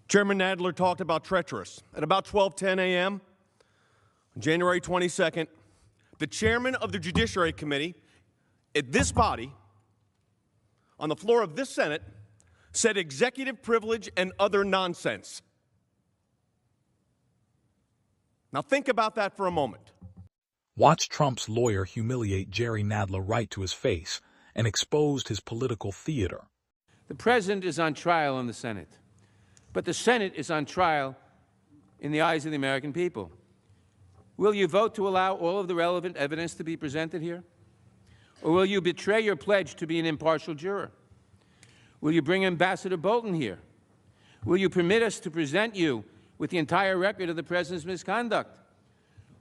Chairman Nadler talked about treacherous. At about 12:10 a.m. on January 22nd, the chairman of the Judiciary Committee at this body, on the floor of this Senate, said executive privilege and other nonsense. Now think about that for a moment. Watch Trump's lawyer humiliate Jerry Nadler right to his face and exposed his political theater. The president is on trial in the Senate, but the Senate is on trial in the eyes of the American people. Will you vote to allow all of the relevant evidence to be presented here? Or will you betray your pledge to be an impartial juror? Will you bring Ambassador Bolton here? Will you permit us to present you with the entire record of the president's misconduct?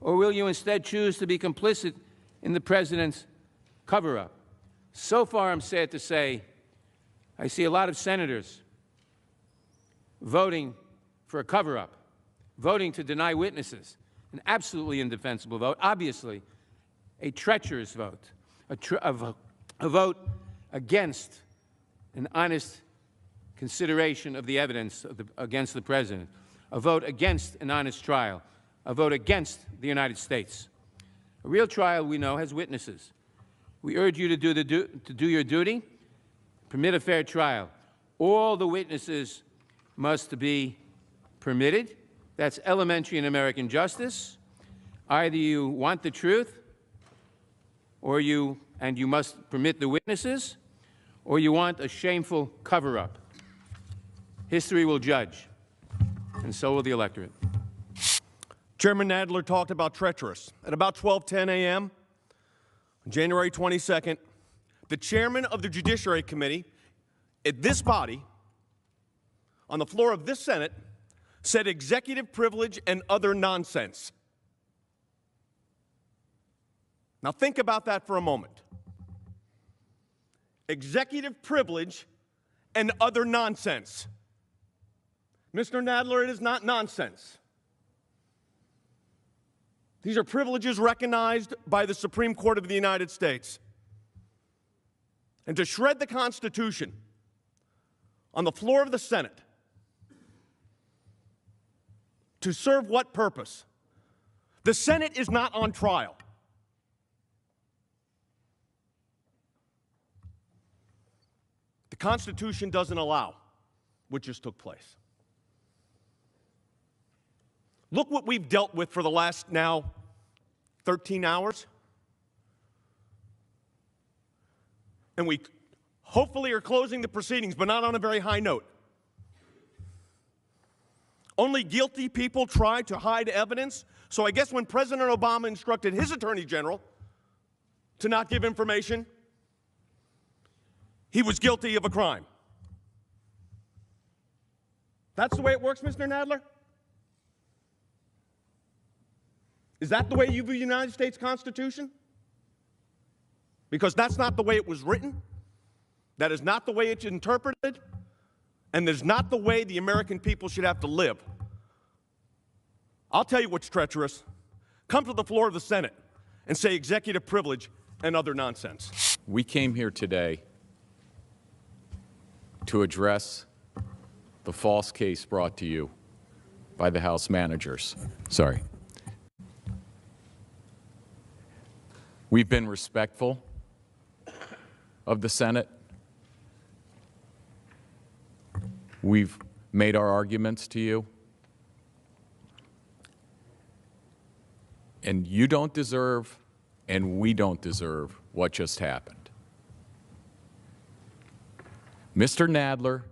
Or will you instead choose to be complicit in the president's cover-up? So far, I'm sad to say, I see a lot of senators voting for a cover-up, voting to deny witnesses, an absolutely indefensible vote, obviously a treacherous vote, a vote against an honest consideration of the evidence against the president, a vote against an honest trial, a vote against the United States. A real trial, we know, has witnesses. We urge you to do your duty, permit a fair trial. All the witnesses must be permitted. That's elementary in American justice. Either you want the truth, or you must permit the witnesses, or you want a shameful cover-up. History will judge, and so will the electorate. Chairman Nadler talked about treacherous. At about 12:10 a.m. on January 22nd, the chairman of the Judiciary Committee at this body, on the floor of this Senate, said executive privilege and other nonsense. Now think about that for a moment. Executive privilege and other nonsense. Mr. Nadler, it is not nonsense. These are privileges recognized by the Supreme Court of the United States. And to shred the Constitution on the floor of the Senate, to serve what purpose? The Senate is not on trial. The Constitution doesn't allow what just took place. Look what we've dealt with for the last now 13 hours. And we hopefully are closing the proceedings, but not on a very high note. Only guilty people try to hide evidence. So I guess when President Obama instructed his Attorney General to not give information, he was guilty of a crime. That's the way it works, Mr. Nadler? Is that the way you view the United States Constitution? Because that's not the way it was written. That is not the way it's interpreted. And that's not the way the American people should have to live. I'll tell you what's treacherous. Come to the floor of the Senate and say executive privilege and other nonsense. We came here today to address the false case brought to you by the House managers. Sorry. We've been respectful of the Senate. We've made our arguments to you. And you don't deserve, and we don't deserve, what just happened. Mr. Nadler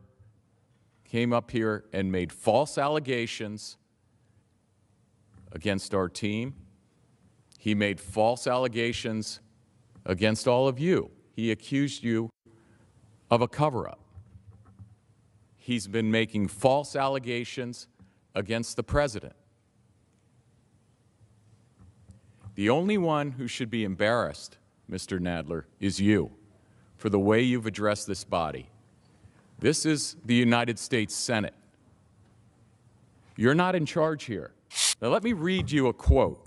came up here and made false allegations against our team. He made false allegations against all of you. He accused you of a cover-up. He's been making false allegations against the president. The only one who should be embarrassed, Mr. Nadler, is you for the way you've addressed this body. This is the United States Senate. You're not in charge here. Now let me read you a quote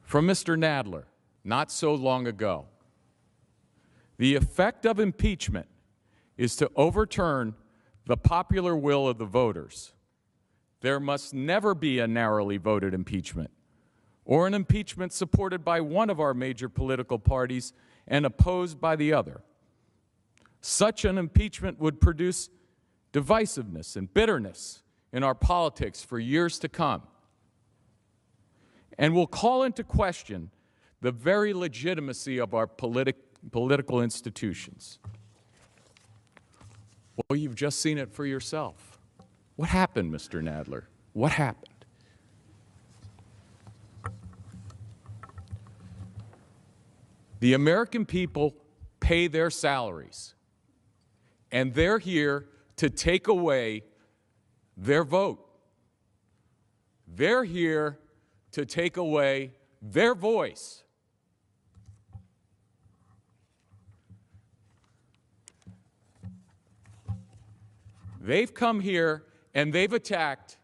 from Mr. Nadler not so long ago. The effect of impeachment is to overturn the popular will of the voters. There must never be a narrowly voted impeachment or an impeachment supported by one of our major political parties and opposed by the other. Such an impeachment would produce divisiveness and bitterness in our politics for years to come, and will call into question the very legitimacy of our political institutions. Well, you've just seen it for yourself. What happened, Mr. Nadler? What happened? The American people pay their salaries, and they're here to take away their vote. They're here to take away their voice. They've come here and they've attacked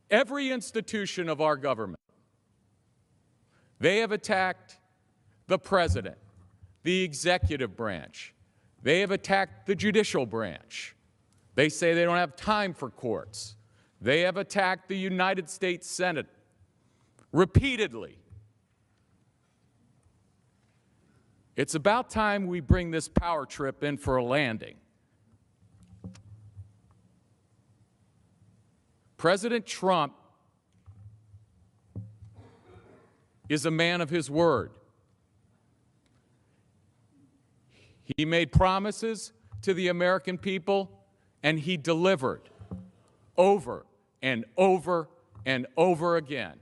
every institution of our government. They have attacked the president, the executive branch. They have attacked the judicial branch. They say they don't have time for courts. They have attacked the United States Senate repeatedly. It's about time we bring this power trip in for a landing. President Trump is a man of his word. He made promises to the American people, and he delivered over and over and over again.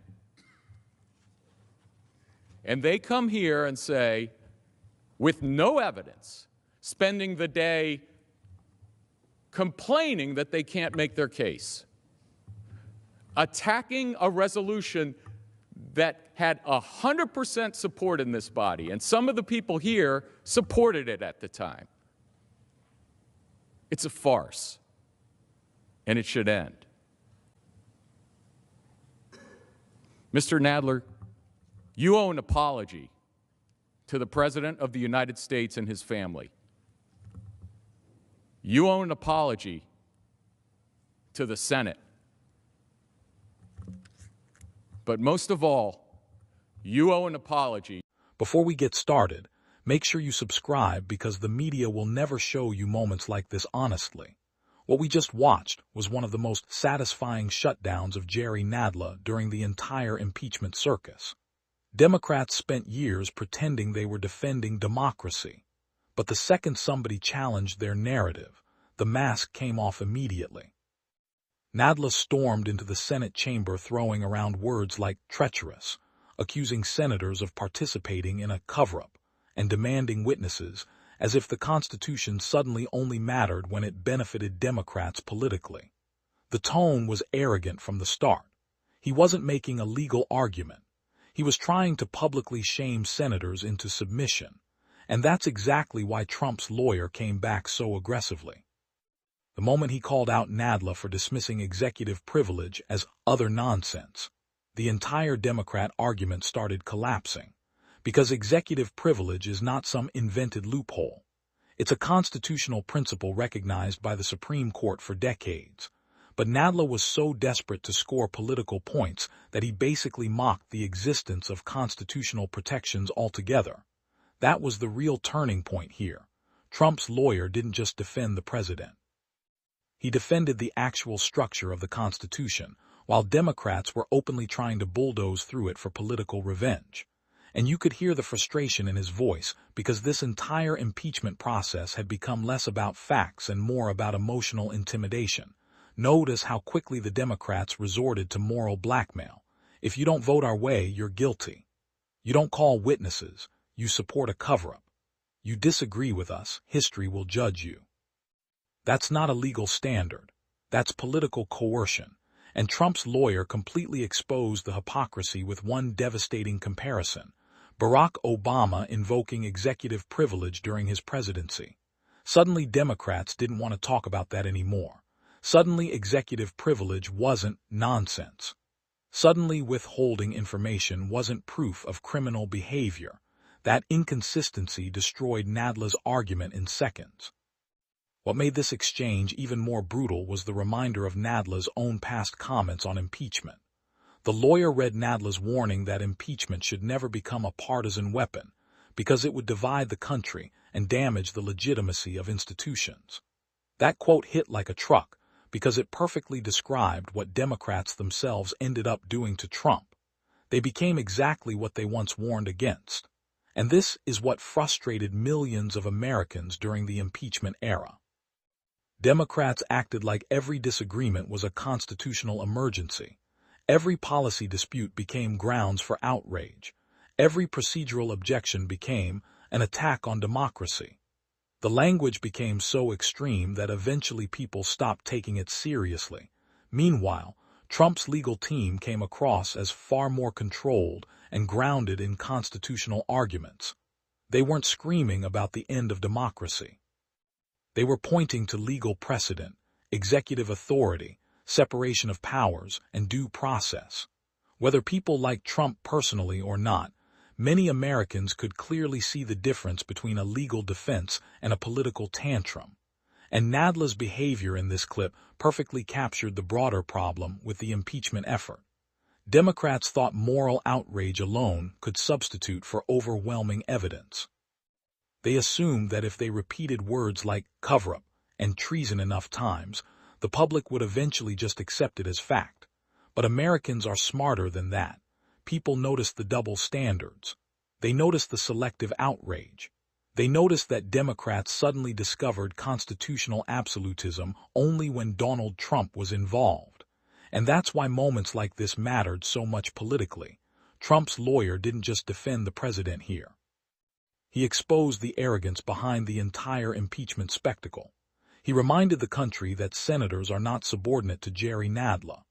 And they come here and say, with no evidence, spending the day complaining that they can't make their case, attacking a resolution that had 100% support in this body, and some of the people here supported it at the time. It's a farce, and it should end. Mr. Nadler, you owe an apology to the President of the United States and his family. You owe an apology to the Senate. But most of all, you owe an apology. Before we get started, make sure you subscribe because the media will never show you moments like this honestly. What we just watched was one of the most satisfying shutdowns of Jerry Nadler during the entire impeachment circus. Democrats spent years pretending they were defending democracy, but the second somebody challenged their narrative, the mask came off immediately. Nadler stormed into the Senate chamber throwing around words like treacherous, accusing senators of participating in a cover-up, and demanding witnesses, as if the Constitution suddenly only mattered when it benefited Democrats politically. The tone was arrogant from the start. He wasn't making a legal argument. He was trying to publicly shame senators into submission, and that's exactly why Trump's lawyer came back so aggressively. The moment he called out Nadler for dismissing executive privilege as other nonsense, the entire Democrat argument started collapsing, because executive privilege is not some invented loophole. It's a constitutional principle recognized by the Supreme Court for decades. But Nadler was so desperate to score political points that he basically mocked the existence of constitutional protections altogether. That was the real turning point here. Trump's lawyer didn't just defend the president. He defended the actual structure of the Constitution, while Democrats were openly trying to bulldoze through it for political revenge. And you could hear the frustration in his voice because this entire impeachment process had become less about facts and more about emotional intimidation. Notice how quickly the Democrats resorted to moral blackmail. If you don't vote our way, you're guilty. You don't call witnesses, you support a cover-up. You disagree with us, history will judge you. That's not a legal standard. That's political coercion. And Trump's lawyer completely exposed the hypocrisy with one devastating comparison: Barack Obama invoking executive privilege during his presidency. Suddenly, Democrats didn't want to talk about that anymore. Suddenly, executive privilege wasn't nonsense. Suddenly, withholding information wasn't proof of criminal behavior. That inconsistency destroyed Nadler's argument in seconds. What made this exchange even more brutal was the reminder of Nadler's own past comments on impeachment. The lawyer read Nadler's warning that impeachment should never become a partisan weapon because it would divide the country and damage the legitimacy of institutions. That quote hit like a truck because it perfectly described what Democrats themselves ended up doing to Trump. They became exactly what they once warned against. And this is what frustrated millions of Americans during the impeachment era. Democrats acted like every disagreement was a constitutional emergency. Every policy dispute became grounds for outrage. Every procedural objection became an attack on democracy. The language became so extreme that eventually people stopped taking it seriously. Meanwhile, Trump's legal team came across as far more controlled and grounded in constitutional arguments. They weren't screaming about the end of democracy. They were pointing to legal precedent, executive authority, separation of powers, and due process. Whether people liked Trump personally or not, many Americans could clearly see the difference between a legal defense and a political tantrum. And Nadler's behavior in this clip perfectly captured the broader problem with the impeachment effort. Democrats thought moral outrage alone could substitute for overwhelming evidence. They assumed that if they repeated words like cover-up and treason enough times, the public would eventually just accept it as fact. But Americans are smarter than that. People notice the double standards. They notice the selective outrage. They noticed that Democrats suddenly discovered constitutional absolutism only when Donald Trump was involved. And that's why moments like this mattered so much politically. Trump's lawyer didn't just defend the president here. He exposed the arrogance behind the entire impeachment spectacle. He reminded the country that senators are not subordinate to Jerry Nadler.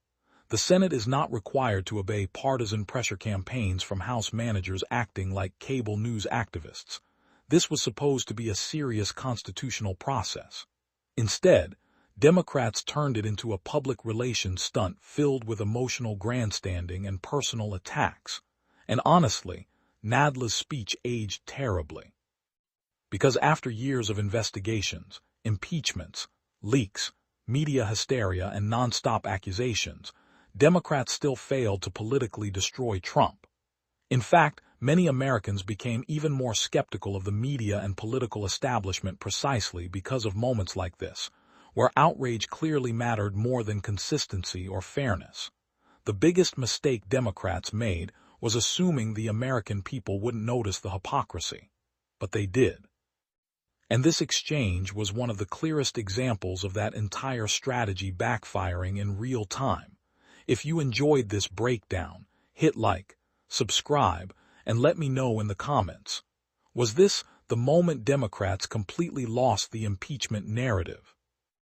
The Senate is not required to obey partisan pressure campaigns from House managers acting like cable news activists. This was supposed to be a serious constitutional process. Instead, Democrats turned it into a public relations stunt filled with emotional grandstanding and personal attacks. And honestly, Nadler's speech aged terribly. Because after years of investigations, impeachments, leaks, media hysteria, and nonstop accusations, Democrats still failed to politically destroy Trump. In fact, many Americans became even more skeptical of the media and political establishment precisely because of moments like this, where outrage clearly mattered more than consistency or fairness. The biggest mistake Democrats made was assuming the American people wouldn't notice the hypocrisy. But they did. And this exchange was one of the clearest examples of that entire strategy backfiring in real time. If you enjoyed this breakdown, hit like, subscribe, and let me know in the comments. Was this the moment Democrats completely lost the impeachment narrative?